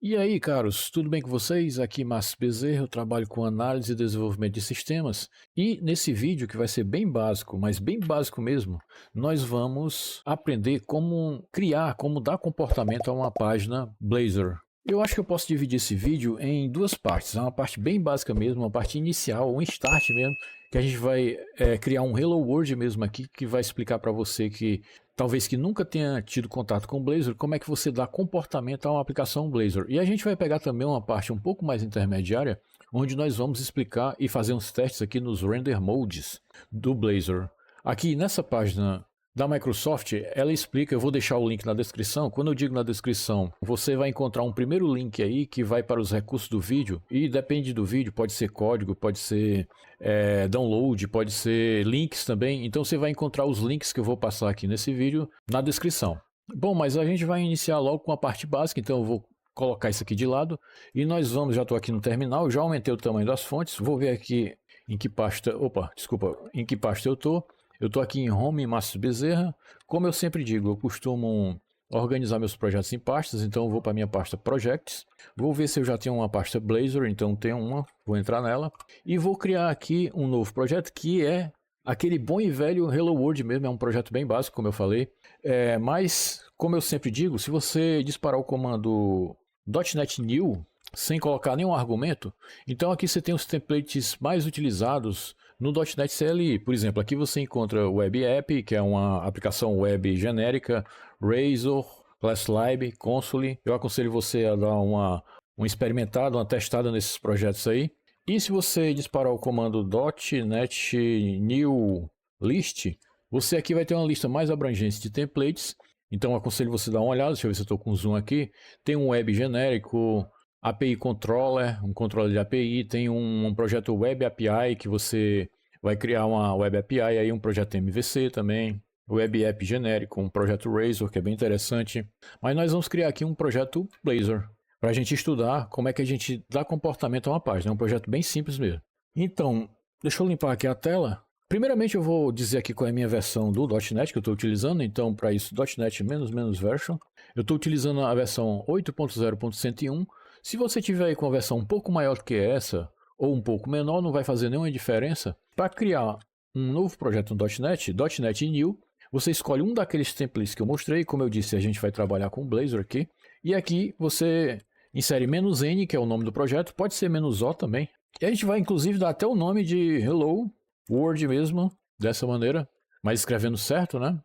E aí, caros, tudo bem com vocês? Aqui Márcio Bezerra, eu trabalho com análise e desenvolvimento de sistemas e nesse vídeo, que vai ser bem básico, mas bem básico mesmo, nós vamos aprender como criar, como dar comportamento a uma página Blazor. Eu acho que eu posso dividir esse vídeo em duas partes, uma parte bem básica mesmo, uma parte inicial, um start mesmo, que a gente vai criar um Hello World mesmo aqui, que vai explicar para você que talvez que nunca tenha tido contato com o Blazor, como é que você dá comportamento a uma aplicação Blazor. E a gente vai pegar também uma parte um pouco mais intermediária, onde nós vamos explicar e fazer uns testes aqui nos render modes do Blazor. Aqui nessa página da Microsoft, ela explica, eu vou deixar o link na descrição. Quando eu digo na descrição, você vai encontrar um primeiro link aí que vai para os recursos do vídeo, e depende do vídeo, pode ser código, pode ser download, pode ser links também. Então você vai encontrar os links que eu vou passar aqui nesse vídeo na descrição. Bom, mas a gente vai iniciar logo com a parte básica, então eu vou colocar isso aqui de lado, e nós vamos, já estou aqui no terminal, já aumentei o tamanho das fontes, vou ver aqui em que pasta, em que pasta eu estou. Eu estou aqui em Home Márcio Bezerra. Como eu sempre digo, eu costumo organizar meus projetos em pastas, então eu vou para a minha pasta Projects. Vou ver se eu já tenho uma pasta Blazor, então tenho uma, vou entrar nela. E vou criar aqui um novo projeto que é aquele bom e velho Hello World mesmo, é um projeto bem básico, como eu falei. Mas, como eu sempre digo, se você disparar o comando .NET New, sem colocar nenhum argumento, então aqui você tem os templates mais utilizados no .NET CLI. Por exemplo, aqui você encontra o Web App, que é uma aplicação web genérica, Razor, ClassLib, Console. Eu aconselho você a dar uma experimentada, uma testada nesses projetos aí. E se você disparar o comando .NET New List, você aqui vai ter uma lista mais abrangente de templates. Então eu aconselho você a dar uma olhada, deixa eu ver se eu estou com zoom aqui. Tem um web genérico, API Controller, um controller de API, tem um projeto Web API que você vai criar uma Web API, aí um projeto MVC também, Web App genérico, um projeto Razor, que é bem interessante. Mas nós vamos criar aqui um projeto Blazor, para a gente estudar como é que a gente dá comportamento a uma página. É um projeto bem simples mesmo. Então, deixa eu limpar aqui a tela. Primeiramente eu vou dizer aqui qual é a minha versão do .NET que eu estou utilizando. Então, para isso, .NET version. Eu estou utilizando a versão 8.0.101. Se você tiver aí com a versão um pouco maior do que essa, ou um pouco menor, não vai fazer nenhuma diferença. Para criar um novo projeto no .NET New, você escolhe um daqueles templates que eu mostrei. Como eu disse, a gente vai trabalhar com o Blazor aqui. E aqui você insere "-n", que é o nome do projeto, pode ser "-o" também. E a gente vai inclusive dar até o nome de Hello World mesmo, dessa maneira, mas escrevendo certo, né?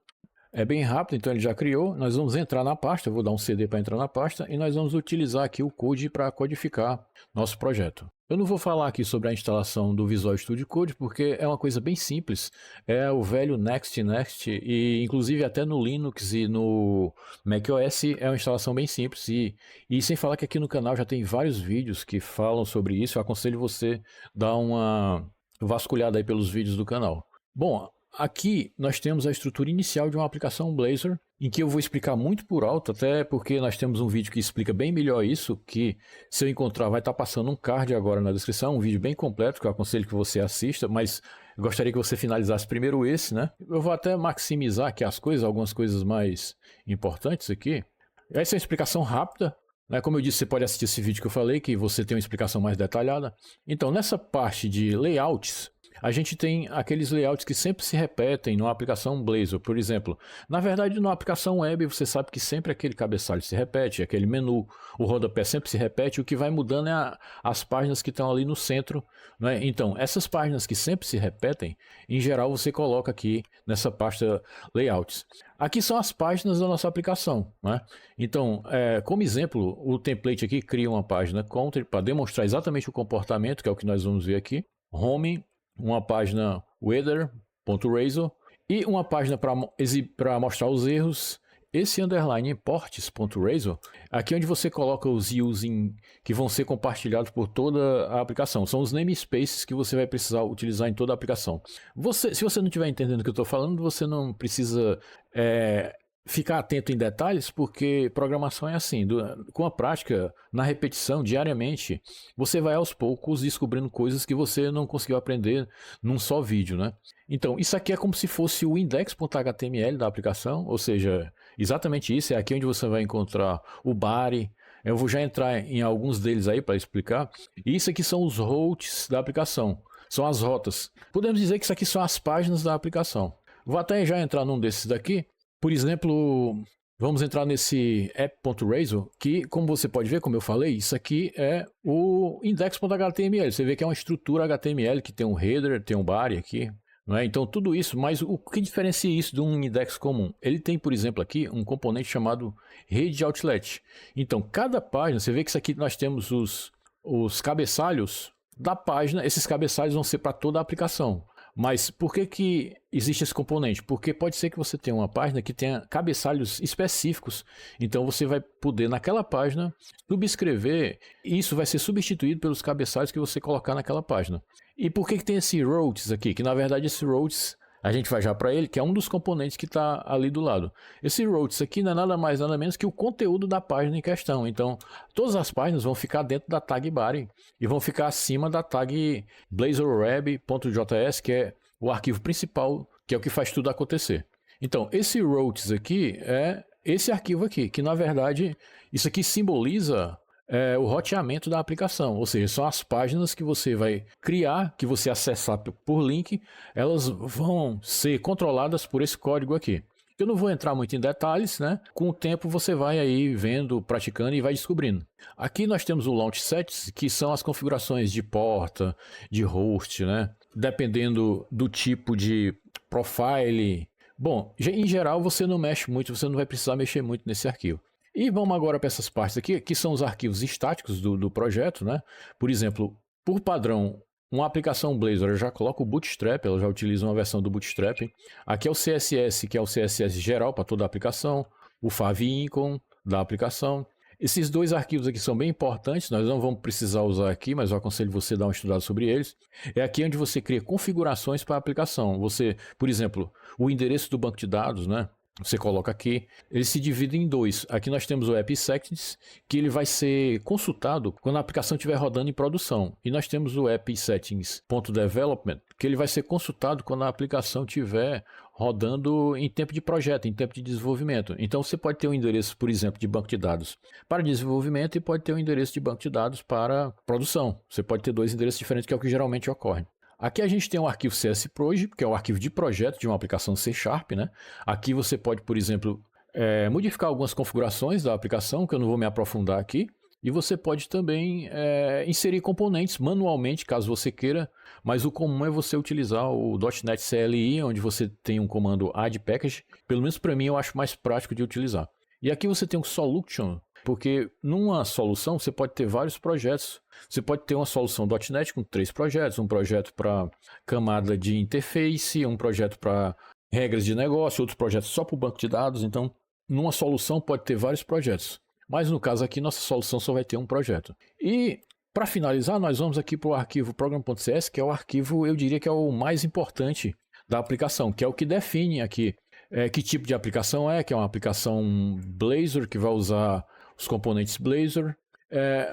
É bem rápido, então ele já criou. Nós vamos entrar na pasta, eu vou dar um CD para entrar na pasta, e nós vamos utilizar aqui o Code para codificar nosso projeto. Eu não vou falar aqui sobre a instalação do Visual Studio Code, porque é uma coisa bem simples. É o velho Next, e inclusive até no Linux e no macOS é uma instalação bem simples. E sem falar que aqui no canal já tem vários vídeos que falam sobre isso. Eu aconselho você dar uma vasculhada aí pelos vídeos do canal. Bom, aqui nós temos a estrutura inicial de uma aplicação Blazor, em que eu vou explicar muito por alto, até porque nós temos um vídeo que explica bem melhor isso, que se eu encontrar vai estar passando um card agora na descrição, um vídeo bem completo que eu aconselho que você assista, mas eu gostaria que você finalizasse primeiro esse, né? Eu vou até maximizar aqui as coisas, algumas coisas mais importantes aqui. Essa é uma explicação rápida, né? Como eu disse, você pode assistir esse vídeo que eu falei, que você tem uma explicação mais detalhada. Então, nessa parte de layouts, a gente tem aqueles layouts que sempre se repetem numa aplicação Blazor. Por exemplo, na verdade, numa aplicação web, você sabe que sempre aquele cabeçalho se repete, aquele menu, o rodapé sempre se repete, o que vai mudando é as páginas que estão ali no centro, né? Então, essas páginas que sempre se repetem, em geral você coloca aqui nessa pasta Layouts. Aqui são as páginas da nossa aplicação, né? Então, como exemplo, o template aqui cria uma página Counter para demonstrar exatamente o comportamento, que é o que nós vamos ver aqui. Home, uma página weather.razor e uma página para mostrar os erros. Esse underline imports.razor, aqui é onde você coloca os using que vão ser compartilhados por toda a aplicação. São os namespaces que você vai precisar utilizar em toda a aplicação. Se você não estiver entendendo o que eu estou falando, você não precisa ficar atento em detalhes, porque programação é assim, com a prática, na repetição, diariamente, você vai aos poucos descobrindo coisas que você não conseguiu aprender num só vídeo, né? Então, isso aqui é como se fosse o index.html da aplicação, ou seja, exatamente isso, é aqui onde você vai encontrar o body, Eu vou já entrar em alguns deles aí para explicar. E isso aqui são os routes da aplicação, são as rotas. Podemos dizer que isso aqui são as páginas da aplicação. Vou até já entrar num desses daqui. Por exemplo, vamos entrar nesse app.razor, que, como você pode ver, como eu falei, isso aqui é o index.html. Você vê que é uma estrutura HTML que tem um header, tem um body aqui, não é? Então tudo isso, mas o que diferencia isso de um index comum? Ele tem, por exemplo, aqui um componente chamado rede outlet. Então cada página, você vê que isso aqui nós temos os cabeçalhos da página, esses cabeçalhos vão ser para toda a aplicação. Mas por que existe esse componente? Porque pode ser que você tenha uma página que tenha cabeçalhos específicos. Então você vai poder naquela página subscrever e isso vai ser substituído pelos cabeçalhos que você colocar naquela página. E por que tem esse routes aqui? Que na verdade esse routes, a gente vai já para ele, que é um dos componentes que está ali do lado. Esse routes aqui não é nada mais nada menos que o conteúdo da página em questão. Então todas as páginas vão ficar dentro da tag body e vão ficar acima da tag blazorweb.js, que é o arquivo principal, que é o que faz tudo acontecer. Então esse routes aqui é esse arquivo aqui, que na verdade isso aqui simboliza o roteamento da aplicação, ou seja, são as páginas que você vai criar, que você acessar por link, elas vão ser controladas por esse código aqui. Eu não vou entrar muito em detalhes, né? Com o tempo você vai aí vendo, praticando e vai descobrindo. Aqui nós temos o Launch Sets, que são as configurações de porta, de host, né? Dependendo do tipo de profile. Bom, em geral você não mexe muito, você não vai precisar mexer muito nesse arquivo. E vamos agora para essas partes aqui, que são os arquivos estáticos do projeto, né? Por exemplo, por padrão, uma aplicação Blazor já coloca o Bootstrap, ela já utiliza uma versão do Bootstrap. Aqui é o CSS, que é o CSS geral para toda a aplicação, o favicon da aplicação. Esses dois arquivos aqui são bem importantes, nós não vamos precisar usar aqui, mas eu aconselho você a dar uma estudada sobre eles. É aqui onde você cria configurações para a aplicação. Você, por exemplo, o endereço do banco de dados, né? Você coloca aqui, ele se divide em dois. Aqui nós temos o App Settings, que ele vai ser consultado quando a aplicação estiver rodando em produção. E nós temos o App Settings.development, que ele vai ser consultado quando a aplicação estiver rodando em tempo de projeto, em tempo de desenvolvimento. Então você pode ter um endereço, por exemplo, de banco de dados para desenvolvimento e pode ter um endereço de banco de dados para produção. Você pode ter dois endereços diferentes, que é o que geralmente ocorre. Aqui a gente tem um arquivo CSProj, que é o arquivo de projeto de uma aplicação C#, né? Aqui você pode, por exemplo, modificar algumas configurações da aplicação, que eu não vou me aprofundar aqui. E você pode também inserir componentes manualmente, caso você queira, mas o comum é você utilizar o .NET CLI, onde você tem um comando add package. Pelo menos para mim eu acho mais prático de utilizar. E aqui você tem um solution, porque numa solução você pode ter vários projetos. Você pode ter uma solução .NET com 3 projetos, um projeto para camada de interface, um projeto para regras de negócio, outros projetos só para o banco de dados. Então, numa solução pode ter vários projetos. Mas no caso aqui, nossa solução só vai ter um projeto. E para finalizar, nós vamos aqui para o arquivo program.cs, que é o arquivo, eu diria que é o mais importante da aplicação, que é o que define aqui que tipo de aplicação que é uma aplicação Blazor, que vai usar os componentes Blazor.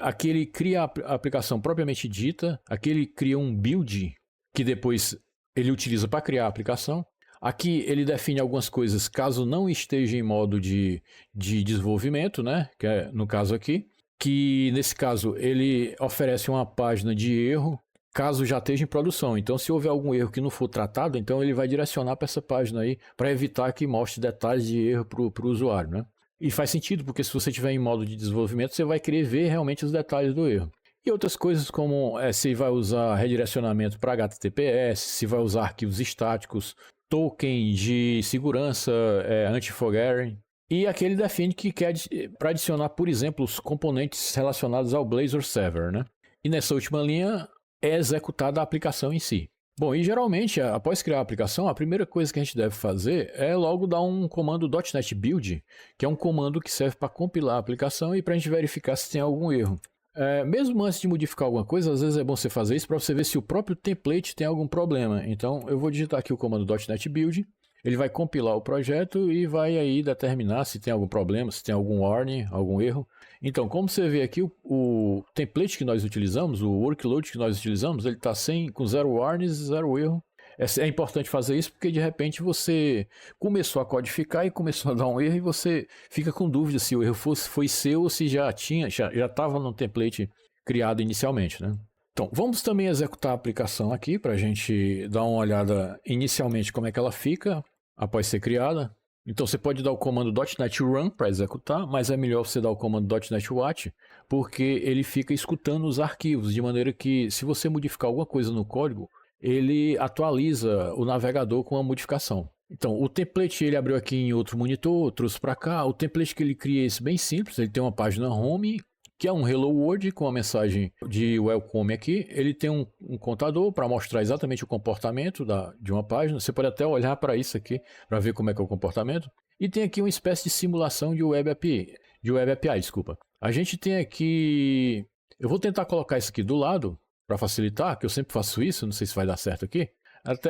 Aqui ele cria a aplicação propriamente dita, aqui ele cria um build, que depois ele utiliza para criar a aplicação. Aqui ele define algumas coisas caso não esteja em modo de desenvolvimento, né? Que é no caso aqui, que nesse caso ele oferece uma página de erro caso já esteja em produção. Então se houver algum erro que não for tratado, então ele vai direcionar para essa página aí para evitar que mostre detalhes de erro para o usuário, né? E faz sentido, porque se você estiver em modo de desenvolvimento, você vai querer ver realmente os detalhes do erro. E outras coisas como se vai usar redirecionamento para HTTPS, se vai usar arquivos estáticos, token de segurança, anti-forgetting. E aqui ele define que quer para adicionar, por exemplo, os componentes relacionados ao Blazor Server, né? E nessa última linha é executada a aplicação em si. Bom, e geralmente, após criar a aplicação, a primeira coisa que a gente deve fazer é logo dar um comando .NET Build, que é um comando que serve para compilar a aplicação e para a gente verificar se tem algum erro. Mesmo antes de modificar alguma coisa, às vezes é bom você fazer isso para você ver se o próprio template tem algum problema. Então, eu vou digitar aqui o comando .NET Build, ele vai compilar o projeto e vai aí determinar se tem algum problema, se tem algum warning, algum erro. Então, como você vê aqui, o template que nós utilizamos, o workload que nós utilizamos, ele está com 0 warnings e 0 erro. É importante fazer isso porque de repente você começou a codificar e começou a dar um erro e você fica com dúvida se o erro foi seu ou se já estava no template criado inicialmente, né? Então, vamos também executar a aplicação aqui para a gente dar uma olhada inicialmente como é que ela fica após ser criada. Então, você pode dar o comando .NET Run para executar, mas é melhor você dar o comando .NET Watch, porque ele fica escutando os arquivos, de maneira que se você modificar alguma coisa no código, ele atualiza o navegador com a modificação. Então, o template ele abriu aqui em outro monitor, trouxe para cá. O template que ele cria é esse bem simples, ele tem uma página home, que é um Hello World com a mensagem de welcome aqui. Ele tem um contador para mostrar exatamente o comportamento de uma página. Você pode até olhar para isso aqui, para ver como é que é o comportamento. E tem aqui uma espécie de simulação de Web API, desculpa. A gente tem aqui... Eu vou tentar colocar isso aqui do lado, para facilitar, que eu sempre faço isso, não sei se vai dar certo aqui.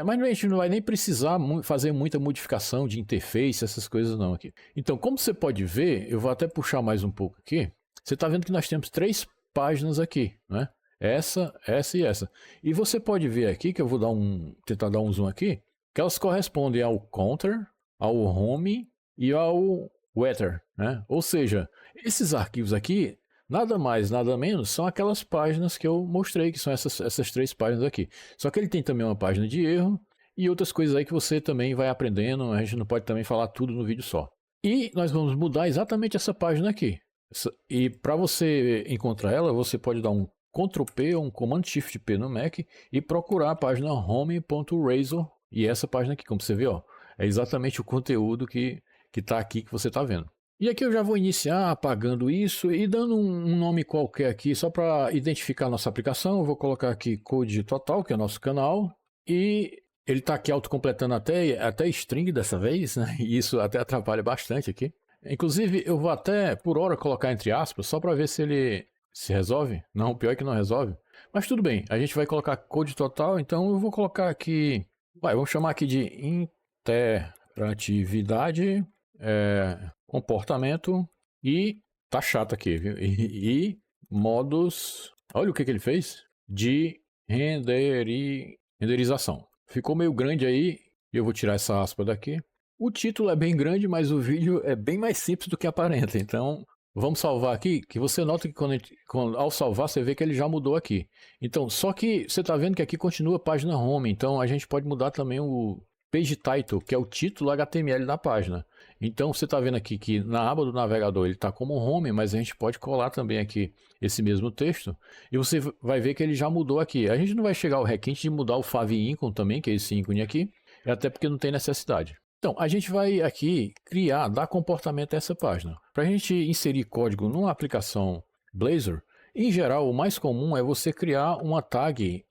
Mas a gente não vai nem precisar fazer muita modificação de interface, essas coisas não aqui. Então, como você pode ver, eu vou até puxar mais um pouco aqui. Você está vendo que nós temos 3 páginas aqui, né? Essa e essa. E você pode ver aqui, que eu vou tentar dar um zoom aqui, que elas correspondem ao counter, ao home e ao weather, né? Ou seja, esses arquivos aqui, nada mais, nada menos, são aquelas páginas que eu mostrei, que são essas 3 páginas aqui. Só que ele tem também uma página de erro e outras coisas aí que você também vai aprendendo, a gente não pode também falar tudo no vídeo só. E nós vamos mudar exatamente essa página aqui. E para você encontrar ela, você pode dar um Ctrl P ou um Command Shift P no Mac e procurar a página home.razor. E essa página aqui, como você vê, ó, é exatamente o conteúdo que está aqui que você está vendo. E aqui eu já vou iniciar apagando isso e dando um nome qualquer aqui, só para identificar a nossa aplicação. Eu vou colocar aqui Code Total, que é o nosso canal, e ele está aqui autocompletando até string dessa vez, né? E isso até atrapalha bastante aqui. Inclusive, eu vou até, por hora, colocar entre aspas, só para ver se ele se resolve. Não, o pior é que não resolve. Mas tudo bem, a gente vai colocar Code Total, então eu vou colocar aqui... vamos chamar aqui de interatividade... comportamento e tá chato aqui, viu? E modos, olha o que ele fez, de renderização. Ficou meio grande aí, eu vou tirar essa aspa daqui. O título é bem grande, mas o vídeo é bem mais simples do que aparenta, então vamos salvar aqui, que você nota que ao salvar você vê que ele já mudou aqui. Então, só que você está vendo que aqui continua a página home, então a gente pode mudar também o page title, que é o título HTML da página. Então você está vendo aqui que na aba do navegador ele está como home, mas a gente pode colar também aqui esse mesmo texto e você vai ver que ele já mudou aqui. A gente não vai chegar ao requinte de mudar o favicon também, que é esse ícone aqui, até porque não tem necessidade. Então, a gente vai aqui dar comportamento a essa página. Para a gente inserir código numa aplicação Blazor, em geral, o mais comum é você criar uma tag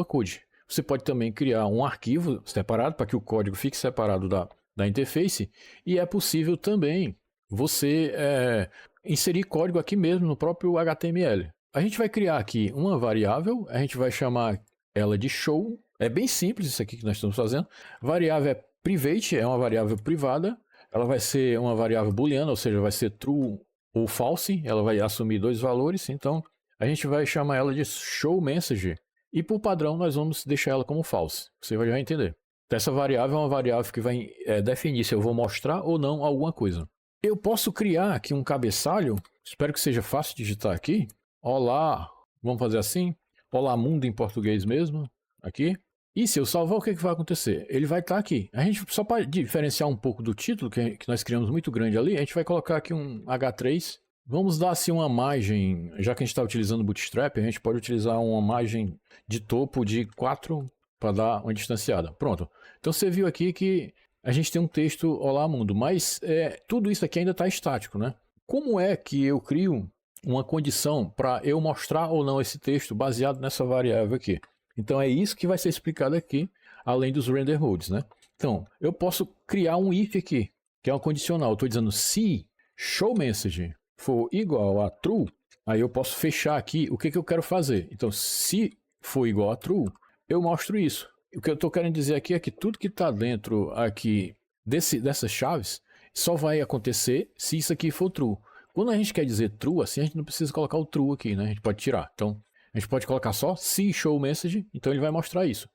@code. Você pode também criar um arquivo separado para que o código fique separado da interface, e é possível também você inserir código aqui mesmo no próprio HTML. A gente vai criar aqui uma variável, a gente vai chamar ela de show. É bem simples isso aqui que nós estamos fazendo. Variável é private, é uma variável privada. Ela vai ser uma variável booleana, ou seja, vai ser true ou false. Ela vai assumir 2 valores, então a gente vai chamar ela de show message. E por padrão nós vamos deixar ela como false. Você vai já entender. Então, essa variável é uma variável que vai definir se eu vou mostrar ou não alguma coisa. Eu posso criar aqui um cabeçalho. Espero que seja fácil de digitar aqui. Olá, vamos fazer assim. Olá mundo em português mesmo. Aqui. E se eu salvar, o que vai acontecer? Ele vai estar aqui. A gente, só para diferenciar um pouco do título, que nós criamos muito grande ali, a gente vai colocar aqui um H3. Vamos dar assim uma margem, já que a gente está utilizando o Bootstrap, a gente pode utilizar uma margem de topo de 4 para dar uma distanciada. Pronto. Então você viu aqui que a gente tem um texto Olá Mundo, mas tudo isso aqui ainda está estático, né? Como é que eu crio uma condição para eu mostrar ou não esse texto baseado nessa variável aqui? Então é isso que vai ser explicado aqui, além dos render modes, né? Então, eu posso criar um if aqui, que é um condicional. Estou dizendo se show message for igual a true, aí eu posso fechar aqui o que eu quero fazer. Então, se for igual a true, eu mostro isso. O que eu estou querendo dizer aqui é que tudo que está dentro aqui dessas chaves só vai acontecer se isso aqui for true. Quando a gente quer dizer true, assim, a gente não precisa colocar o true aqui, né? A gente pode tirar. Então, a gente pode colocar só se show message, então ele vai mostrar isso.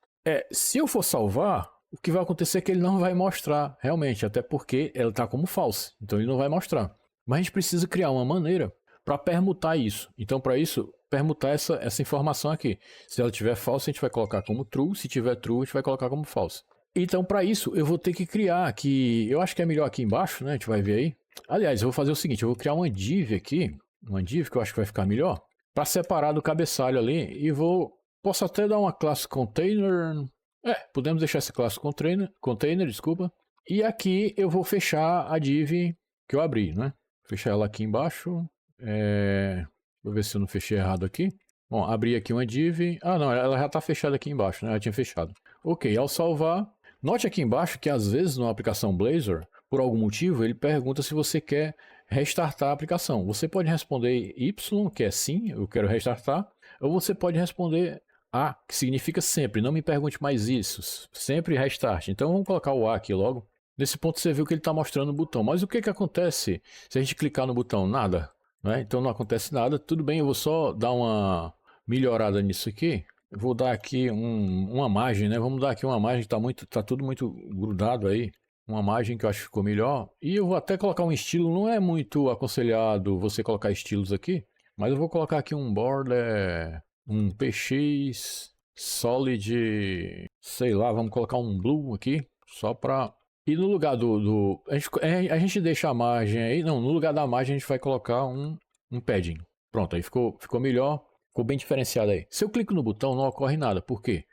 Se eu for salvar, o que vai acontecer é que ele não vai mostrar realmente, até porque ela está como false, então ele não vai mostrar. Mas a gente precisa criar uma maneira para permutar isso. Então, para isso, permutar essa informação aqui. Se ela tiver false, a gente vai colocar como true. Se tiver true, a gente vai colocar como false. Então, para isso, eu vou ter que criar aqui. Eu acho que é melhor aqui embaixo, né? A gente vai ver aí. Aliás, eu vou fazer o seguinte: eu vou criar uma div aqui. Uma div que eu acho que vai ficar melhor. Para separar do cabeçalho ali. E posso até dar uma classe container. Podemos deixar essa classe container, desculpa. E aqui eu vou fechar a div que eu abri, né? Fechar ela aqui embaixo. Vou ver se eu não fechei errado aqui. Bom, abri aqui uma div. Ah, não, ela já está fechada aqui embaixo, né? Ela tinha fechado. Ok, ao salvar, note aqui embaixo que às vezes numa aplicação Blazor, por algum motivo, ele pergunta se você quer restartar a aplicação. Você pode responder Y, que é sim, eu quero restartar, ou você pode responder A, que significa sempre, não me pergunte mais isso, sempre restart. Então vamos colocar o A aqui logo. Nesse ponto você viu que ele está mostrando o botão, mas o que acontece se a gente clicar no botão? Nada. Né? Então não acontece nada. Tudo bem, eu vou só dar uma melhorada nisso aqui. Eu vou dar aqui uma margem, né? Vamos dar aqui uma margem que tá tudo muito grudado aí. Uma margem que eu acho que ficou melhor. E eu vou até colocar um estilo. Não é muito aconselhado você colocar estilos aqui, mas eu vou colocar aqui um border, um PX solid, sei lá, vamos colocar um blue aqui, só para. E no lugar a gente deixa a margem aí. Não, no lugar da margem a gente vai colocar um padding. Pronto, aí ficou melhor. Ficou bem diferenciado aí. Se eu clico no botão, não ocorre nada. Por quê?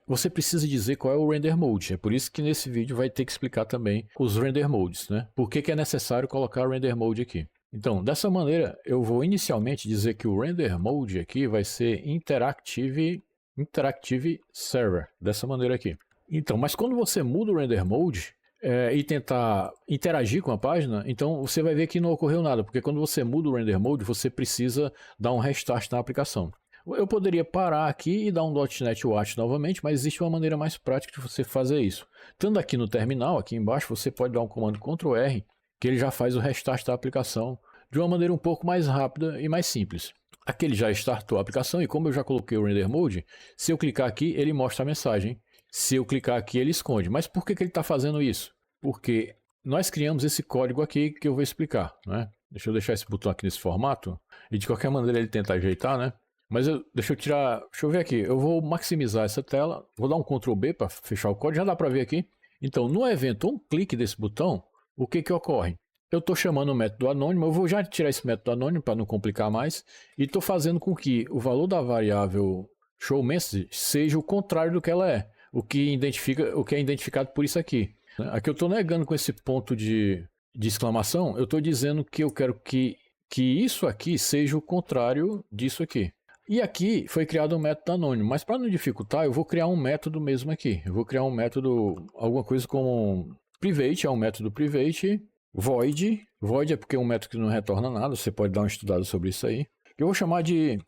Você precisa dizer qual é o render mode. É por isso que nesse vídeo vai ter que explicar também os render modes, né? Por que é necessário colocar o render mode aqui? Então, dessa maneira, eu vou inicialmente dizer que o render mode aqui vai ser Interactive Server. Dessa maneira aqui. Então, mas quando você muda o render mode e tentar interagir com a página, então você vai ver que não ocorreu nada, porque quando você muda o render mode, você precisa dar um restart na aplicação. Eu poderia parar aqui e dar um .NET Watch novamente, mas existe uma maneira mais prática de você fazer isso. Estando aqui no terminal, aqui embaixo, você pode dar um comando Ctrl R, que ele já faz o restart da aplicação de uma maneira um pouco mais rápida e mais simples. Aqui ele já startou a aplicação e como eu já coloquei o render mode, se eu clicar aqui, ele mostra a mensagem. Se eu clicar aqui, ele esconde. Mas por que ele está fazendo isso? Porque nós criamos esse código aqui que eu vou explicar, né? Deixa eu deixar esse botão aqui nesse formato. E de qualquer maneira ele tenta ajeitar, né? Mas deixa eu ver aqui. Eu vou maximizar essa tela. Vou dar um Ctrl B para fechar o código. Já dá para ver aqui. Então, no evento um clique desse botão, o que ocorre? Eu estou chamando o método anônimo. Eu vou já tirar esse método anônimo para não complicar mais. E estou fazendo com que o valor da variável showMessage seja o contrário do que ela é. O que é identificado por isso aqui. Aqui eu estou negando com esse ponto de exclamação, eu estou dizendo que eu quero que isso aqui seja o contrário disso aqui. E aqui foi criado um método anônimo, mas para não dificultar, eu vou criar um método mesmo aqui. Eu vou criar um método, alguma coisa como private, é um método private, void é porque é um método que não retorna nada, você pode dar uma estudada sobre isso aí. Eu vou chamar de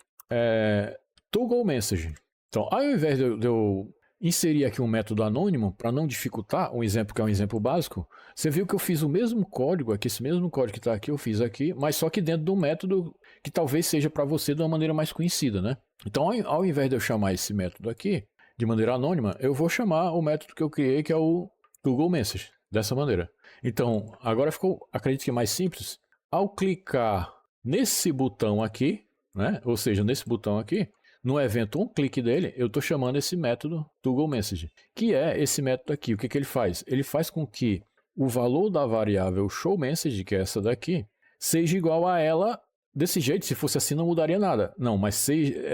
toggle message. Então, ao invés de eu inserir aqui um método anônimo para não dificultar, um exemplo que é um exemplo básico, você viu que eu fiz o mesmo código aqui, esse mesmo código que está aqui, eu fiz aqui, mas só que dentro de um método que talvez seja para você de uma maneira mais conhecida, né? Então, ao invés de eu chamar esse método aqui, de maneira anônima, eu vou chamar o método que eu criei, que é o Google Message, dessa maneira. Então, agora ficou, acredito que é mais simples. Ao clicar nesse botão aqui, né? Ou seja, nesse botão aqui, no evento um clique dele, eu estou chamando esse método Google Message, que é esse método aqui. O que ele faz? Ele faz com que o valor da variável showMessage, que é essa daqui, seja igual a ela desse jeito. Se fosse assim, não mudaria nada. Não, mas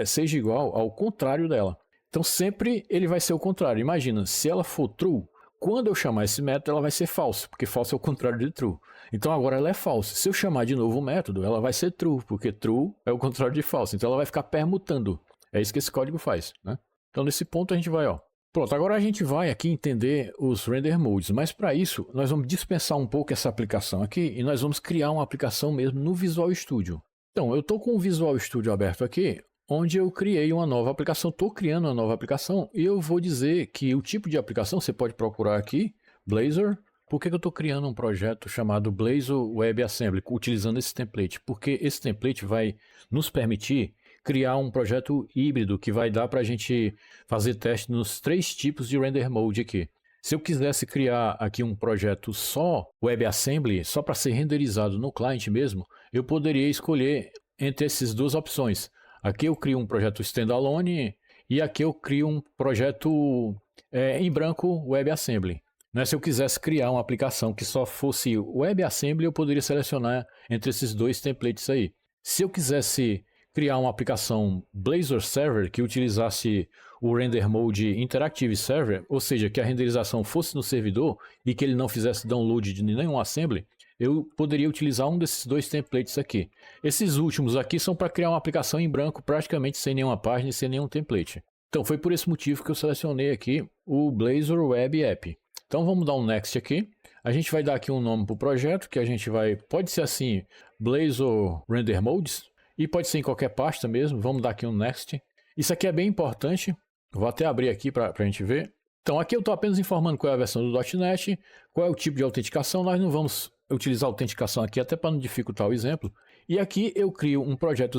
seja igual ao contrário dela. Então, sempre ele vai ser o contrário. Imagina, se ela for true, quando eu chamar esse método, ela vai ser false, porque false é o contrário de true. Então, agora ela é false. Se eu chamar de novo o método, ela vai ser true, porque true é o contrário de false. Então, ela vai ficar permutando. É isso que esse código faz, né? Então, nesse ponto a gente vai, Pronto, agora a gente vai aqui entender os render modes, mas para isso nós vamos dispensar um pouco essa aplicação aqui e nós vamos criar uma aplicação mesmo no Visual Studio. Então, eu estou com o Visual Studio aberto aqui, onde eu criei uma nova aplicação, estou criando uma nova aplicação e eu vou dizer que o tipo de aplicação, você pode procurar aqui, Blazor. Por que eu estou criando um projeto chamado Blazor WebAssembly, utilizando esse template? Porque esse template vai nos permitir criar um projeto híbrido que vai dar para a gente fazer teste nos 3 tipos de render mode aqui. Se eu quisesse criar aqui um projeto só WebAssembly, só para ser renderizado no cliente mesmo, eu poderia escolher entre essas duas opções. Aqui eu crio um projeto standalone e aqui eu crio um projeto em branco WebAssembly. Né? Se eu quisesse criar uma aplicação que só fosse WebAssembly, eu poderia selecionar entre esses 2 templates aí. Se eu quisesse criar uma aplicação Blazor Server que utilizasse o Render Mode Interactive Server, ou seja, que a renderização fosse no servidor e que ele não fizesse download de nenhum assembly, eu poderia utilizar um desses 2 templates aqui. Esses últimos aqui são para criar uma aplicação em branco praticamente sem nenhuma página e sem nenhum template. Então foi por esse motivo que eu selecionei aqui o Blazor Web App. Então vamos dar um Next aqui. A gente vai dar aqui um nome para o projeto, que a gente vai... Pode ser assim, Blazor Render Modes, e pode ser em qualquer pasta mesmo. Vamos dar aqui um Next. Isso aqui é bem importante. Vou até abrir aqui para a gente ver. Então aqui eu estou apenas informando qual é a versão do .NET, qual é o tipo de autenticação. Nós não vamos utilizar autenticação aqui, até para não dificultar o exemplo. E aqui eu crio um projeto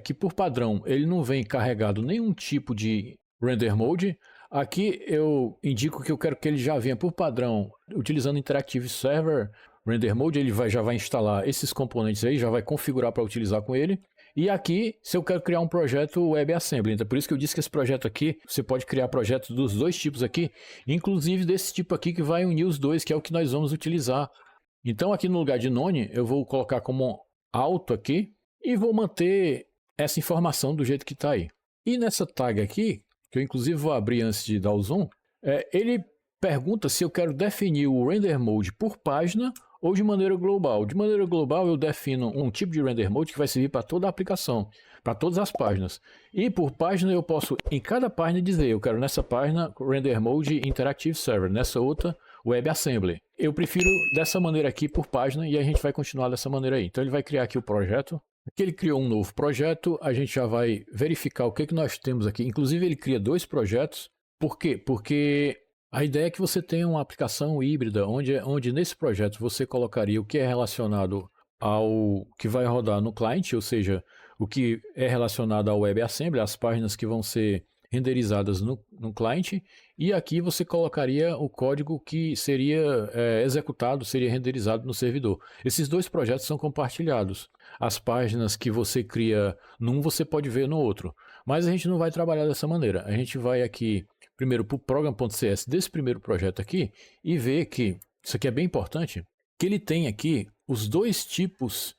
que por padrão ele não vem carregado nenhum tipo de render mode. Aqui eu indico que eu quero que ele já venha por padrão, utilizando Interactive Server Render Mode, ele já vai instalar esses componentes aí, já vai configurar para utilizar com ele. E aqui, se eu quero criar um projeto WebAssembly, então por isso que eu disse que esse projeto aqui, você pode criar projetos dos 2 tipos aqui, inclusive desse tipo aqui que vai unir os 2, que é o que nós vamos utilizar. Então aqui no lugar de none, eu vou colocar como auto aqui e vou manter essa informação do jeito que está aí. E nessa tag aqui, que eu inclusive vou abrir antes de dar o zoom, ele pergunta se eu quero definir o render mode por página ou de maneira global. De maneira global eu defino um tipo de render mode que vai servir para toda a aplicação, para todas as páginas. E por página eu posso, em cada página, dizer, eu quero nessa página render mode Interactive Server, nessa outra WebAssembly. Eu prefiro dessa maneira aqui por página e a gente vai continuar dessa maneira aí. Então ele vai criar aqui o projeto. Aqui ele criou um novo projeto, a gente já vai verificar o que nós temos aqui. Inclusive ele cria 2 projetos. Por quê? Porque a ideia é que você tenha uma aplicação híbrida, onde nesse projeto você colocaria o que é relacionado ao que vai rodar no cliente, ou seja, o que é relacionado ao WebAssembly, as páginas que vão ser renderizadas no cliente, e aqui você colocaria o código que seria executado, seria renderizado no servidor. Esses 2 projetos são compartilhados. As páginas que você cria num, você pode ver no outro. Mas a gente não vai trabalhar dessa maneira. A gente vai aqui, primeiro, para o program.cs desse primeiro projeto aqui, e ver que, isso aqui é bem importante, que ele tem aqui os 2 tipos.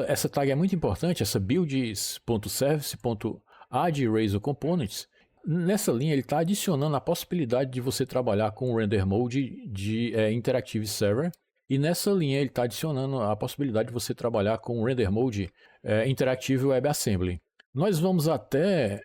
Essa tag é muito importante, essa builds.service.addRazor Nessa linha ele está adicionando a possibilidade de você trabalhar com o render mode de Interactive Server. E nessa linha ele está adicionando a possibilidade de você trabalhar com o render mode Interactive WebAssembly. Nós vamos até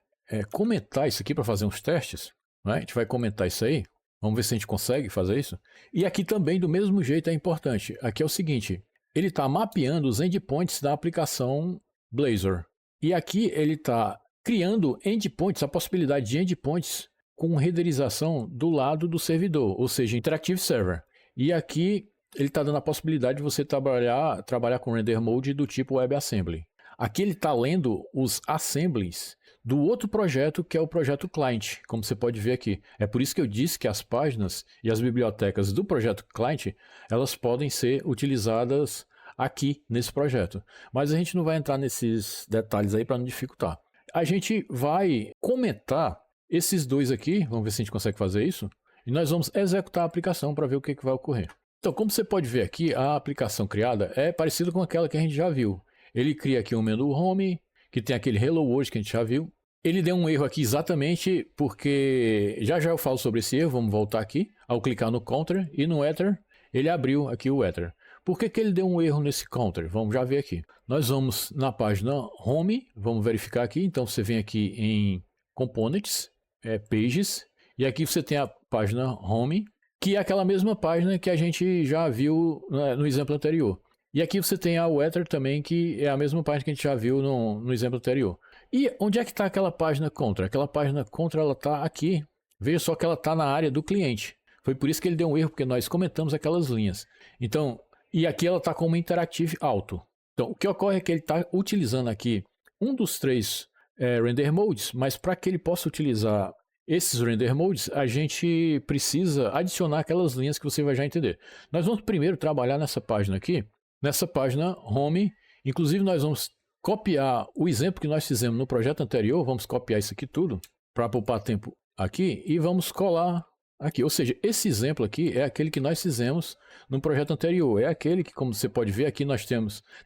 comentar isso aqui para fazer uns testes. Né? A gente vai comentar isso aí. Vamos ver se a gente consegue fazer isso. E aqui também do mesmo jeito é importante. Aqui é o seguinte, ele está mapeando os endpoints da aplicação Blazor. E aqui ele está criando endpoints, a possibilidade de endpoints com renderização do lado do servidor, ou seja, Interactive Server. E aqui ele está dando a possibilidade de você trabalhar com render mode do tipo WebAssembly. Aqui ele está lendo os assemblies do outro projeto, que é o projeto client, como você pode ver aqui. É por isso que eu disse que as páginas e as bibliotecas do projeto client, elas podem ser utilizadas aqui nesse projeto. Mas a gente não vai entrar nesses detalhes aí para não dificultar. A gente vai comentar esses 2 aqui, vamos ver se a gente consegue fazer isso, e nós vamos executar a aplicação para ver o que vai ocorrer. Então, como você pode ver aqui, a aplicação criada é parecida com aquela que a gente já viu. Ele cria aqui um menu home, que tem aquele Hello World que a gente já viu. Ele deu um erro aqui exatamente porque, já eu falo sobre esse erro, vamos voltar aqui. Ao clicar no counter e no Ether, ele abriu aqui o Ether. Por que ele deu um erro nesse counter? Vamos já ver aqui. Nós vamos na página Home, vamos verificar aqui. Então você vem aqui em Components, Pages, e aqui você tem a página Home, que é aquela mesma página que a gente já viu no exemplo anterior. E aqui você tem a Weather também, que é a mesma página que a gente já viu no exemplo anterior. E onde é que está aquela página Contra? Aquela página Contra, ela está aqui. Veja só que ela está na área do cliente. Foi por isso que ele deu um erro, porque nós comentamos aquelas linhas. Então, e aqui ela está como Interactive Auto. Então, o que ocorre é que ele está utilizando aqui um dos 3 render modes, mas para que ele possa utilizar esses render modes, a gente precisa adicionar aquelas linhas que você vai já entender. Nós vamos primeiro trabalhar nessa página aqui, nessa página home. Inclusive nós vamos copiar o exemplo que nós fizemos no projeto anterior, vamos copiar isso aqui tudo para poupar tempo aqui e vamos colar aqui. Ou seja, esse exemplo aqui é aquele que nós fizemos no projeto anterior. É aquele que, como você pode ver aqui, nós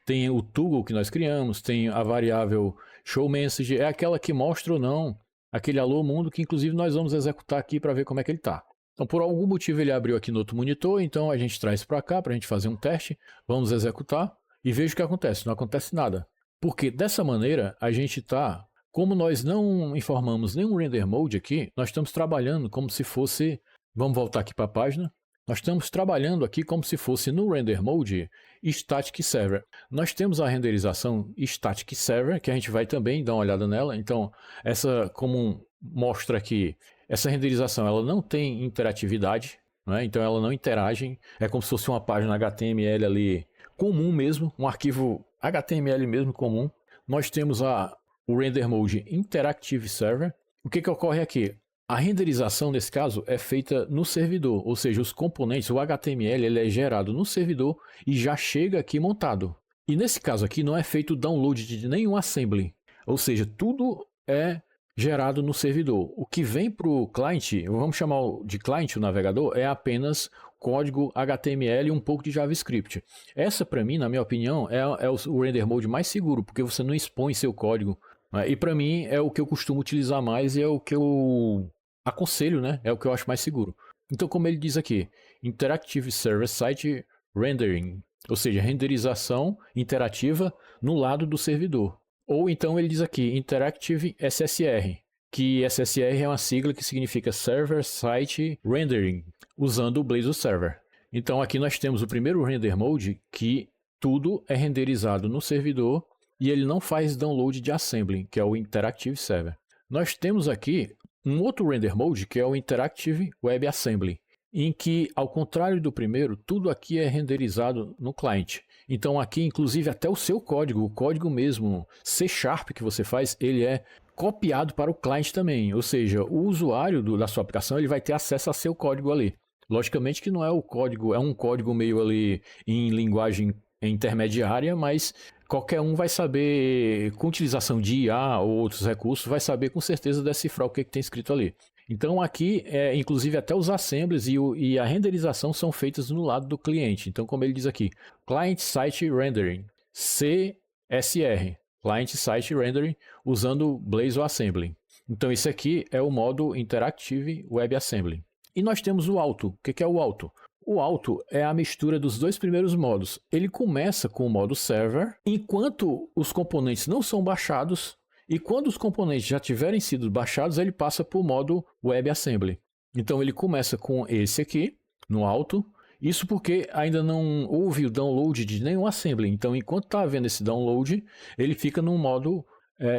tem o toggle que nós criamos, tem a variável showMessage, é aquela que mostra ou não aquele alô mundo, que inclusive nós vamos executar aqui para ver como é que ele está. Então, por algum motivo ele abriu aqui no outro monitor, então a gente traz para cá para a gente fazer um teste, vamos executar e veja o que acontece. Não acontece nada. Porque dessa maneira a gente está, como nós não informamos nenhum render mode aqui, nós estamos trabalhando como se fosse, vamos voltar aqui para a página, nós estamos trabalhando aqui como se fosse no render mode static server. Nós temos a renderização static server, que a gente vai também dar uma olhada nela. Então, essa, como mostra aqui, essa renderização ela não tem interatividade, né? Então ela não interage, é como se fosse uma página HTML ali comum mesmo, um arquivo HTML mesmo comum. Nós temos o render mode interactive server. O que ocorre aqui? A renderização, nesse caso, é feita no servidor, ou seja, os componentes, o HTML, ele é gerado no servidor e já chega aqui montado. E nesse caso aqui não é feito download de nenhum assembly, ou seja, tudo é gerado no servidor. O que vem para o cliente, vamos chamar de cliente o navegador, é apenas código HTML e um pouco de JavaScript. Essa, para mim, na minha opinião, é o render mode mais seguro, porque você não expõe seu código. E para mim é o que eu costumo utilizar mais e é o que eu aconselho, né? É o que eu acho mais seguro. Então, como ele diz aqui, Interactive Server-Side Rendering, ou seja, renderização interativa no lado do servidor. Ou então ele diz aqui, Interactive SSR, que SSR é uma sigla que significa Server-Side Rendering, usando o Blazor Server. Então aqui nós temos o primeiro render mode, que tudo é renderizado no servidor e ele não faz download de assembly, que é o Interactive Server. Nós temos aqui um outro render mode, que é o Interactive WebAssembly, em que, ao contrário do primeiro, tudo aqui é renderizado no cliente. Então aqui, inclusive, até o seu código, o código mesmo C# que você faz, ele é copiado para o cliente também. Ou seja, o usuário da sua aplicação ele vai ter acesso a seu código ali. Logicamente que não é o código, é um código meio ali em linguagem intermediária, mas qualquer um vai saber, com utilização de IA ou outros recursos, vai saber com certeza decifrar o que tem escrito ali. Então aqui, inclusive até os assemblies e a renderização são feitas no lado do cliente. Então como ele diz aqui, Client Site Rendering, CSR, Client Site Rendering, usando Blazor Assembly. Então esse aqui é o modo Interactive WebAssembly. E nós temos o Auto. O que é o Auto? O Auto é a mistura dos dois primeiros modos. Ele começa com o modo Server, enquanto os componentes não são baixados, e quando os componentes já tiverem sido baixados, ele passa para o modo WebAssembly. Então ele começa com esse aqui, no Auto, isso porque ainda não houve o download de nenhum assembly. Então enquanto está havendo esse download, ele fica no modo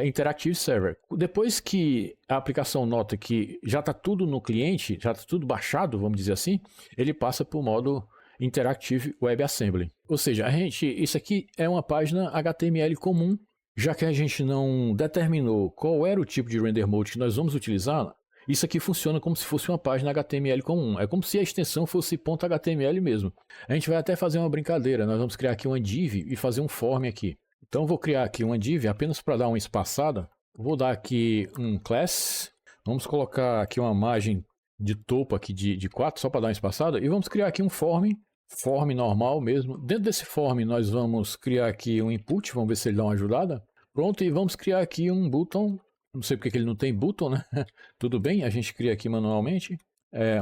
Interactive Server. Depois que a aplicação nota que já está tudo no cliente, já está tudo baixado, vamos dizer assim, ele passa para o modo Interactive WebAssembly. Ou seja, isso aqui é uma página HTML comum, já que a gente não determinou qual era o tipo de render mode que nós vamos utilizar. Isso aqui funciona como se fosse uma página HTML comum. É como se a extensão fosse .html mesmo. A gente vai até fazer uma brincadeira. Nós vamos criar aqui uma div e fazer um form aqui. Então vou criar aqui uma div apenas para dar uma espaçada. Vou dar aqui um class. Vamos colocar aqui uma margem de topo aqui de 4, só para dar uma espaçada. E vamos criar aqui um form normal mesmo. Dentro desse form nós vamos criar aqui um input. Vamos ver se ele dá uma ajudada. Pronto, e vamos criar aqui um button. Não sei porque ele não tem button, né? Tudo bem, a gente cria aqui manualmente.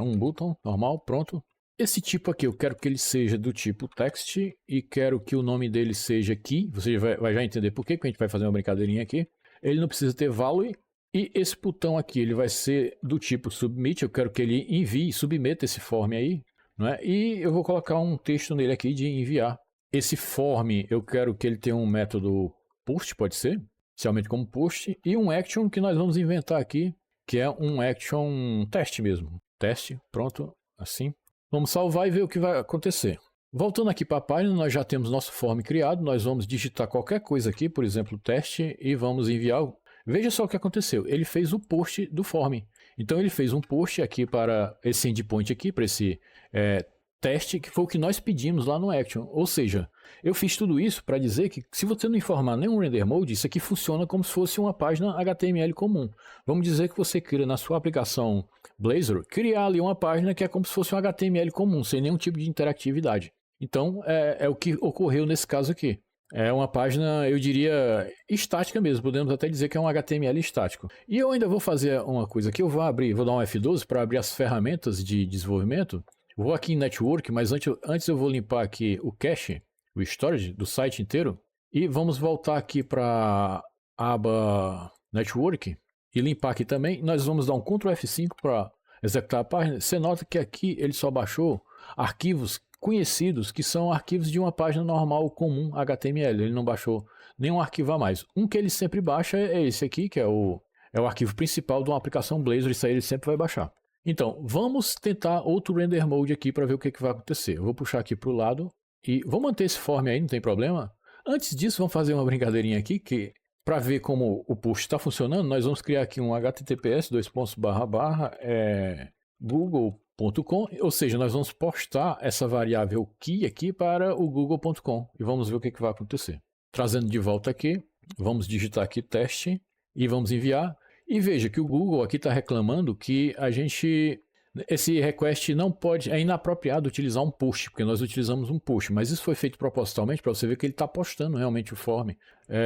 Um button normal, pronto. Esse tipo aqui eu quero que ele seja do tipo text e quero que o nome dele seja key. Você vai já entender por que a gente vai fazer uma brincadeirinha aqui. Ele não precisa ter value. E esse botão aqui ele vai ser do tipo submit. Eu quero que ele envie, submeta esse form aí. Não é? E eu vou colocar um texto nele aqui de enviar. Esse form eu quero que ele tenha um método post, pode ser, inicialmente como post, e um action que nós vamos inventar aqui, que é um action teste mesmo. Teste, pronto, assim. Vamos salvar e ver o que vai acontecer. Voltando aqui para a página, nós já temos nosso form criado, nós vamos digitar qualquer coisa aqui, por exemplo, teste, e vamos enviar. Veja só o que aconteceu. Ele fez o post do form. Então ele fez um post aqui para esse endpoint aqui, para esse teste, que foi o que nós pedimos lá no Action. Ou seja, eu fiz tudo isso para dizer que se você não informar nenhum render mode, isso aqui funciona como se fosse uma página HTML comum. Vamos dizer que você cria na sua aplicação Blazor, criar ali uma página que é como se fosse um HTML comum, sem nenhum tipo de interatividade. Então é o que ocorreu nesse caso aqui. É uma página, eu diria, estática mesmo, podemos até dizer que é um HTML estático. E eu ainda vou fazer uma coisa aqui, eu vou dar um F12 para abrir as ferramentas de desenvolvimento. Vou aqui em Network, mas antes eu vou limpar aqui o cache, o storage do site inteiro. E vamos voltar aqui para a aba Network e limpar aqui também. Nós vamos dar um Ctrl F5 para executar a página. Você nota que aqui ele só baixou arquivos conhecidos, que são arquivos de uma página normal comum HTML. Ele não baixou nenhum arquivo a mais. Um que ele sempre baixa é esse aqui, que é o arquivo principal de uma aplicação Blazor. Isso aí ele sempre vai baixar. Então, vamos tentar outro render mode aqui para ver o que vai acontecer. Eu vou puxar aqui para o lado e vou manter esse form aí, não tem problema. Antes disso, vamos fazer uma brincadeirinha aqui, que para ver como o post está funcionando, nós vamos criar aqui um https google.com, ou seja, nós vamos postar essa variável key aqui para o google.com e vamos ver o que vai acontecer. Trazendo de volta aqui, vamos digitar aqui teste e vamos enviar. E veja que o Google aqui está reclamando que esse request não pode, é inapropriado utilizar um post, porque nós utilizamos um post, mas isso foi feito propositalmente para você ver que ele está postando realmente o form,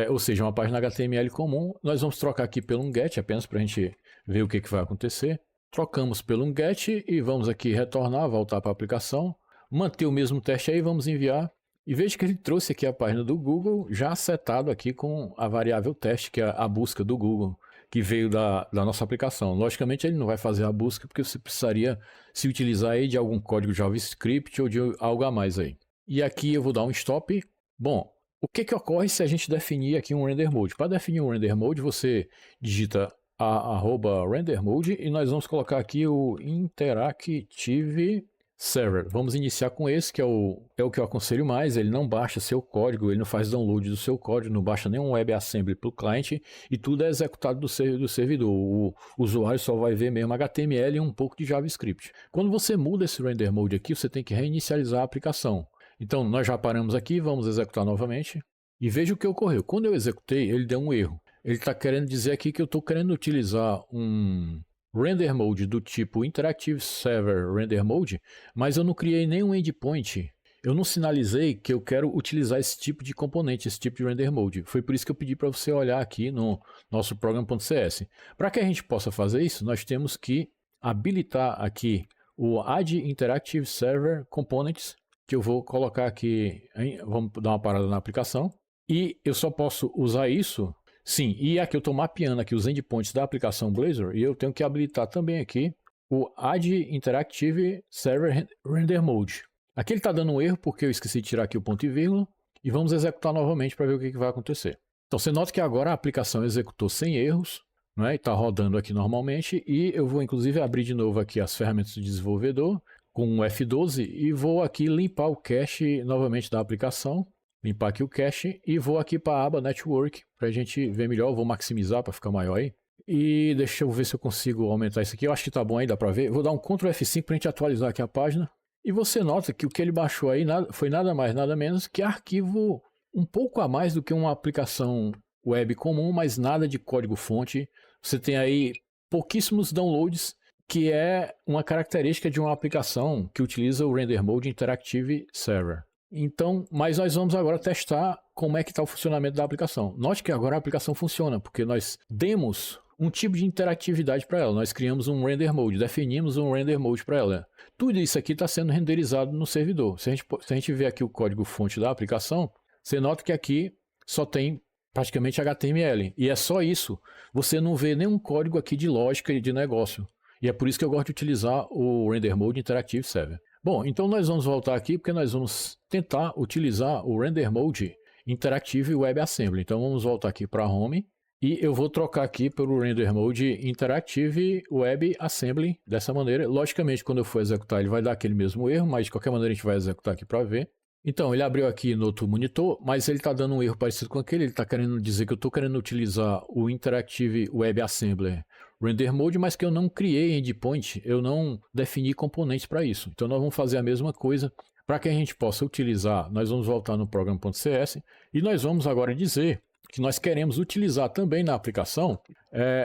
ou seja, uma página HTML comum. Nós vamos trocar aqui pelo um get, apenas para a gente ver o que vai acontecer. Trocamos pelo um get e vamos aqui retornar, voltar para a aplicação, manter o mesmo teste aí, vamos enviar. E veja que ele trouxe aqui a página do Google já setado aqui com a variável teste, que é a busca do Google, que veio da nossa aplicação. Logicamente ele não vai fazer a busca porque você precisaria se utilizar aí de algum código JavaScript ou de algo a mais aí. E aqui eu vou dar um stop. Bom, o que ocorre se a gente definir aqui um render mode? Para definir um render mode, você digita @render mode e nós vamos colocar aqui o interactive server. Vamos iniciar com esse, que é o que eu aconselho mais. Ele não baixa seu código, ele não faz download do seu código, não baixa nenhum WebAssembly para o cliente e tudo é executado do servidor. O usuário só vai ver mesmo HTML e um pouco de JavaScript. Quando você muda esse render mode aqui, você tem que reinicializar a aplicação. Então, nós já paramos aqui, vamos executar novamente. E veja o que ocorreu. Quando eu executei, ele deu um erro. Ele está querendo dizer aqui que eu estou querendo utilizar um render mode do tipo Interactive Server Render Mode, mas eu não criei nenhum endpoint. Eu não sinalizei que eu quero utilizar esse tipo de componente, esse tipo de render mode. Foi por isso que eu pedi para você olhar aqui no nosso program.cs. Para que a gente possa fazer isso, nós temos que habilitar aqui o Add Interactive Server Components, que eu vou colocar aqui, vamos dar uma parada na aplicação, e eu só posso usar isso. Sim, e aqui eu estou mapeando aqui os endpoints da aplicação Blazor e eu tenho que habilitar também aqui o Add Interactive Server Render Mode. Aqui ele está dando um erro porque eu esqueci de tirar aqui o ponto e vírgula e vamos executar novamente para ver o que vai acontecer. Então você nota que agora a aplicação executou sem erros, né, e está rodando aqui normalmente e eu vou inclusive abrir de novo aqui as ferramentas do desenvolvedor com o F12 e vou aqui limpar o cache novamente da aplicação. Limpar aqui o cache e vou aqui para a aba Network para a gente ver melhor. Vou maximizar para ficar maior aí. E deixa eu ver se eu consigo aumentar isso aqui. Eu acho que tá bom aí, dá para ver. Vou dar um Ctrl F5 para a gente atualizar aqui a página. E você nota que o que ele baixou aí foi nada mais, nada menos que arquivo um pouco a mais do que uma aplicação web comum, mas nada de código-fonte. Você tem aí pouquíssimos downloads, que é uma característica de uma aplicação que utiliza o Render Mode Interactive Server. Então, mas nós vamos agora testar como é que está o funcionamento da aplicação. Note que agora a aplicação funciona, porque nós demos um tipo de interatividade para ela. Nós criamos um render mode, definimos um render mode para ela. Tudo isso aqui está sendo renderizado no servidor. Se a gente ver aqui o código-fonte da aplicação, você nota que aqui só tem praticamente HTML. E é só isso. Você não vê nenhum código aqui de lógica e de negócio. E é por isso que eu gosto de utilizar o Render Mode Interactive Server. Bom, então nós vamos voltar aqui porque nós vamos tentar utilizar o Render Mode Interactive WebAssembly. Então vamos voltar aqui para Home e eu vou trocar aqui pelo Render Mode Interactive WebAssembly dessa maneira. Logicamente, quando eu for executar, ele vai dar aquele mesmo erro, mas de qualquer maneira a gente vai executar aqui para ver. Então, ele abriu aqui no outro monitor, mas ele está dando um erro parecido com aquele. Ele está querendo dizer que eu estou querendo utilizar o Interactive Web Assembler Render Mode, mas que eu não criei endpoint, eu não defini componentes para isso. Então, nós vamos fazer a mesma coisa para que a gente possa utilizar. Nós vamos voltar no program.cs e nós vamos agora dizer que nós queremos utilizar também na aplicação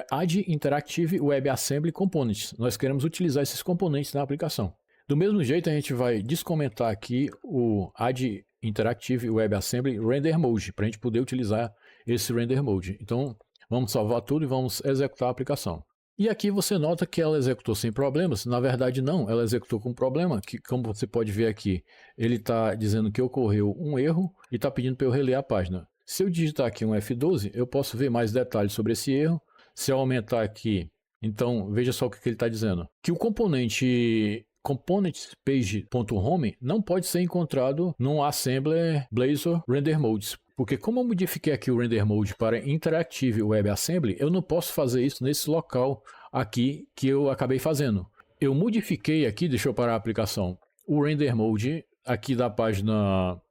Add Interactive Web Assembly Components. Nós queremos utilizar esses componentes na aplicação. Do mesmo jeito, a gente vai descomentar aqui o Add Interactive Web Assembly Render Mode, para a gente poder utilizar esse Render Mode. Então, vamos salvar tudo e vamos executar a aplicação. E aqui você nota que ela executou sem problemas. Na verdade, não, ela executou com problema, que como você pode ver aqui, ele está dizendo que ocorreu um erro e está pedindo para eu reler a página. Se eu digitar aqui um F12, eu posso ver mais detalhes sobre esse erro. Se eu aumentar aqui, então, veja só o que ele está dizendo. Que o componente componentspage.home não pode ser encontrado no Assembler Blazor Render Modes. Porque como eu modifiquei aqui o Render Mode para Interactive Web Assembly, eu não posso fazer isso nesse local aqui que eu acabei fazendo. Eu modifiquei aqui, deixa eu parar a aplicação, o Render Mode aqui da página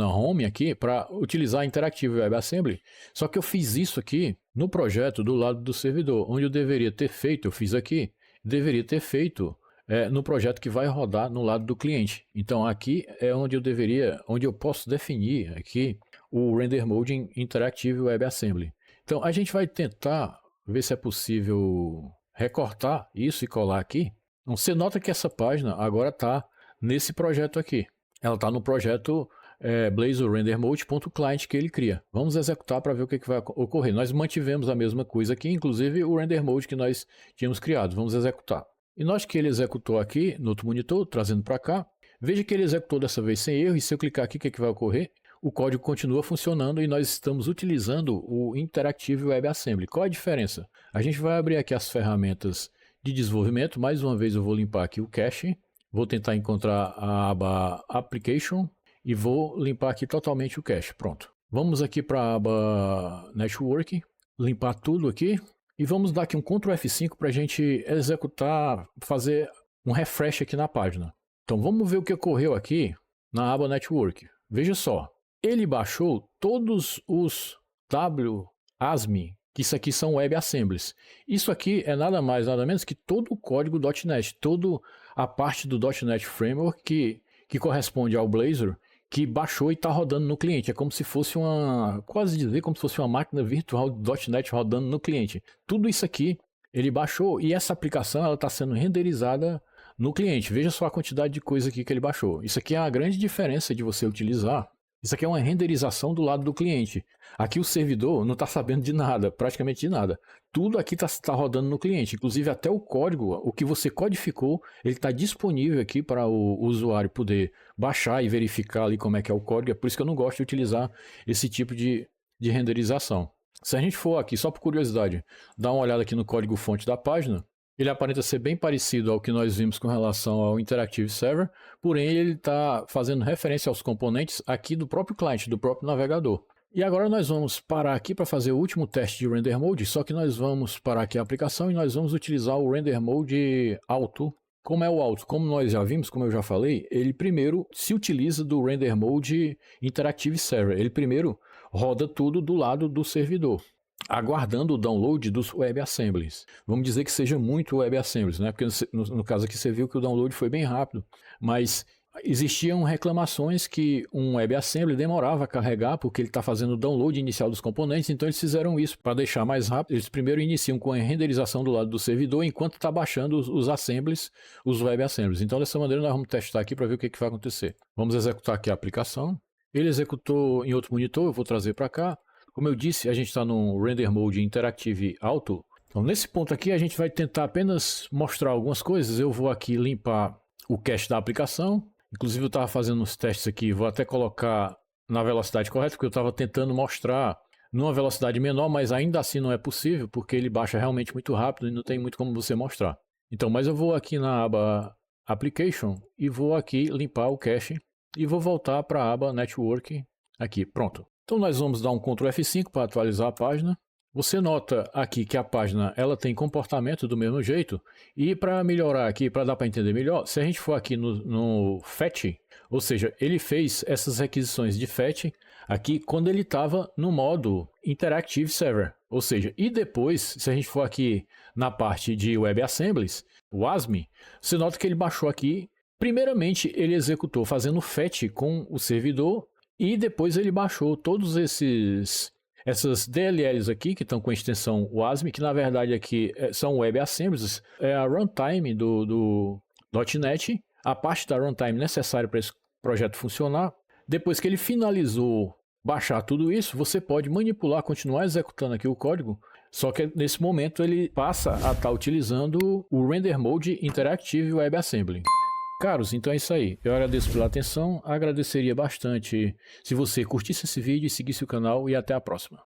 Home aqui para utilizar Interactive Web Assembly. Só que eu fiz isso aqui no projeto do lado do servidor, onde eu deveria ter feito, eu fiz aqui, deveria ter feito no projeto que vai rodar no lado do cliente. Então aqui é onde eu posso definir aqui o Render Mode em Interactive Web Assembly. Então a gente vai tentar ver se é possível recortar isso e colar aqui. Então, você nota que essa página agora está nesse projeto aqui. Ela está no projeto Blazor Render Mode.client que ele cria. Vamos executar para ver o que vai ocorrer. Nós mantivemos a mesma coisa aqui, inclusive o Render Mode que nós tínhamos criado. Vamos executar. E nós que ele executou aqui no outro monitor, trazendo para cá, veja que ele executou dessa vez sem erro, e se eu clicar aqui, o que vai ocorrer? O código continua funcionando e nós estamos utilizando o Interactive Web Assembly. Qual a diferença? A gente vai abrir aqui as ferramentas de desenvolvimento, mais uma vez eu vou limpar aqui o cache, vou tentar encontrar a aba Application e vou limpar aqui totalmente o cache, pronto. Vamos aqui para a aba Network, limpar tudo aqui. E vamos dar aqui um Ctrl F5 para a gente executar, fazer um refresh aqui na página. Então vamos ver o que ocorreu aqui na aba Network. Veja só, ele baixou todos os WASM, que isso aqui são Web Assemblies. Isso aqui é nada mais, nada menos que todo o código .NET, toda a parte do .NET Framework que corresponde ao Blazor, que baixou e está rodando no cliente. É como se fosse quase dizer, como se fosse uma máquina virtual do .NET rodando no cliente. Tudo isso aqui ele baixou e essa aplicação ela está sendo renderizada no cliente. Veja só a quantidade de coisa aqui que ele baixou. Isso aqui é a grande diferença de você utilizar. Isso aqui é uma renderização do lado do cliente. Aqui o servidor não está sabendo de nada, praticamente de nada. Tudo aqui está rodando no cliente, inclusive até o código, o que você codificou, ele está disponível aqui para o usuário poder baixar e verificar ali como é que é o código. É por isso que eu não gosto de utilizar esse tipo de renderização. Se a gente for aqui, só por curiosidade, dar uma olhada aqui no código fonte da página, ele aparenta ser bem parecido ao que nós vimos com relação ao Interactive Server, porém ele está fazendo referência aos componentes aqui do próprio cliente, do próprio navegador. E agora nós vamos parar aqui para fazer o último teste de Render Mode, só que nós vamos parar aqui a aplicação e nós vamos utilizar o Render Mode Auto. Como é o Auto? Como nós já vimos, como eu já falei, ele primeiro se utiliza do Render Mode Interactive Server. Ele primeiro roda tudo do lado do servidor, aguardando o download dos WebAssemblies. Vamos dizer que seja muito WebAssemblies, né? Porque no caso aqui você viu que o download foi bem rápido, mas existiam reclamações que um WebAssembly demorava a carregar porque ele está fazendo o download inicial dos componentes, então eles fizeram isso para deixar mais rápido. Eles primeiro iniciam com a renderização do lado do servidor enquanto está baixando os assemblies, os WebAssemblies. Então dessa maneira nós vamos testar aqui para ver o que vai acontecer. Vamos executar aqui a aplicação. Ele executou em outro monitor, eu vou trazer para cá. Como eu disse, a gente está no Render Mode Interactive Auto. Então, nesse ponto aqui, a gente vai tentar apenas mostrar algumas coisas. Eu vou aqui limpar o cache da aplicação. Inclusive, eu estava fazendo uns testes aqui. Vou até colocar na velocidade correta, porque eu estava tentando mostrar numa velocidade menor, mas ainda assim não é possível, porque ele baixa realmente muito rápido e não tem muito como você mostrar. Então, mas eu vou aqui na aba Application e vou aqui limpar o cache e vou voltar para a aba Network aqui. Pronto. Então nós vamos dar um Ctrl F5 para atualizar a página. Você nota aqui que a página ela tem comportamento do mesmo jeito. E para melhorar aqui, para dar para entender melhor, se a gente for aqui no fetch, ou seja, ele fez essas requisições de fetch aqui quando ele estava no modo Interactive Server. Ou seja, e depois, se a gente for aqui na parte de WebAssemblies, o WASM, você nota que ele baixou aqui. Primeiramente, ele executou fazendo fetch com o servidor e depois ele baixou todos essas DLLs aqui, que estão com a extensão WASM, que na verdade aqui são WebAssemblies, é a runtime do .NET, a parte da runtime necessária para esse projeto funcionar. Depois que ele finalizou baixar tudo isso, você pode manipular, continuar executando aqui o código, só que nesse momento ele passa a estar utilizando o Render Mode Interactive WebAssembly. Caros, então é isso aí. Eu agradeço pela atenção, agradeceria bastante se você curtisse esse vídeo e seguisse o canal e até a próxima.